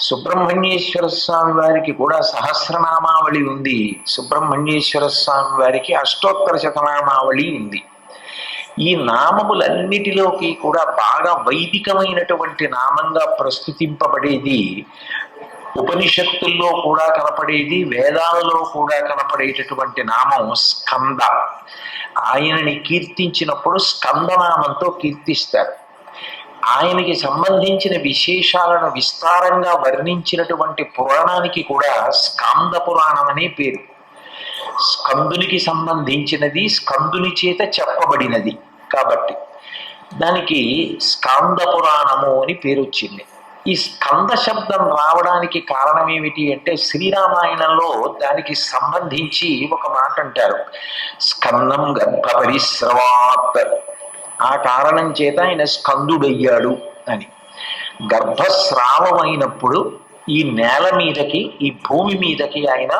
సుబ్రహ్మణ్యేశ్వర స్వామి వారికి కూడా సహస్రనామావళి ఉంది. సుబ్రహ్మణ్యేశ్వర స్వామి వారికి అష్టోత్తర శతనామావళి ఉంది. ఈ నామములన్నిటిలోకి కూడా బాగా వైదికమైనటువంటి నామంగా ప్రస్తుతింపబడేది, ఉపనిషత్తుల్లో కూడా కనపడేది, వేదాలలో కూడా కనపడేటటువంటి నామం స్కంద. ఆయనని కీర్తించినప్పుడు స్కందనామంతో కీర్తిస్తారు. ఆయనకి సంబంధించిన విశేషాలను విస్తారంగా వర్ణించినటువంటి పురాణానికి కూడా స్కాంద పురాణం అనే పేరు. స్కందునికి సంబంధించినది, స్కందుని చేత చెప్పబడినది కాబట్టి దానికి స్కాంద పురాణము అని పేరు వచ్చింది. ఈ స్కంద శబ్దం రావడానికి కారణం ఏమిటి అంటే, శ్రీరామాయణంలో దానికి సంబంధించి ఒక మాట అంటారు, స్కందం గర్భ పరిశ్రవాత్. ఆ కారణం చేత ఆయన స్కందుడయ్యాడు అని. గర్భస్రావమైనప్పుడు ఈ నేల మీదకి, ఈ భూమి మీదకి ఆయన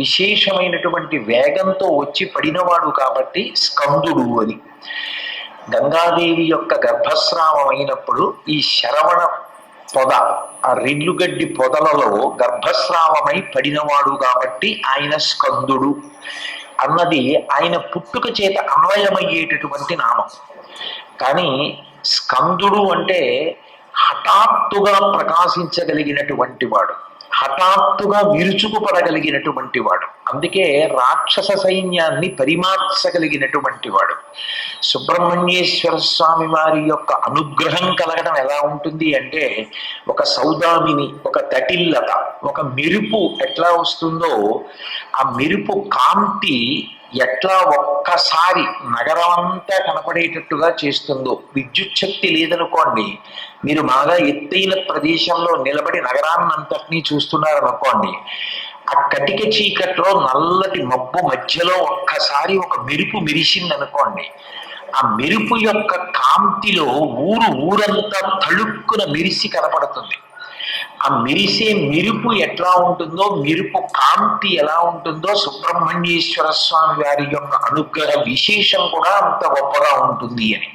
విశేషమైనటువంటి వేగంతో వచ్చి పడినవాడు కాబట్టి స్కందుడు అని. గంగాదేవి యొక్క గర్భస్రావం అయినప్పుడు ఈ శరవణ పొద, ఆ రెల్లుగడ్డి పొదలలో గర్భస్రావమై పడినవాడు కాబట్టి ఆయన స్కందుడు అన్నది ఆయన పుట్టుక చేత అన్వయమయ్యేటటువంటి నామం. కానీ స్కందుడు అంటే హఠాత్తుగా ప్రకాశించగలిగినటువంటి వాడు, హఠాత్తుగా విరుచుకుపడగలిగినటువంటి వాడు. అందుకే రాక్షస సైన్యాన్ని పరిమార్చగలిగినటువంటి వాడు. సుబ్రహ్మణ్యేశ్వర స్వామి వారి యొక్క అనుగ్రహం కలగడం ఎలా ఉంటుంది అంటే, ఒక సౌదామిని, ఒక తటిల్లత, ఒక మెరుపు ఎట్లా వస్తుందో, ఆ మెరుపు కాంతి ఎట్లా ఒక్కసారి నగరం అంతా కనపడేటట్టుగా చేస్తుందో. విద్యుత్ శక్తి లేదనుకోండి, మీరు బాగా ఎత్తైన ప్రదేశంలో నిలబడి నగరాన్నంతటినీ చూస్తున్నారనుకోండి, ఆ కటిక చీకట్లో నల్లటి మబ్బు మధ్యలో ఒక్కసారి ఒక మెరుపు మెరిసిందనుకోండి, ఆ మెరుపు యొక్క కాంతిలో ఊరంతా తళుక్కున మెరిసి కనపడుతుంది. ఆ మెరిసే మెరుపు ఎట్లా ఉంటుందో, మెరుపు కాంతి ఎలా ఉంటుందో, సుబ్రహ్మణ్యేశ్వర స్వామి వారి యొక్క అనుగ్రహ విశేషం కూడా అంత గొప్పగా ఉంటుంది అని.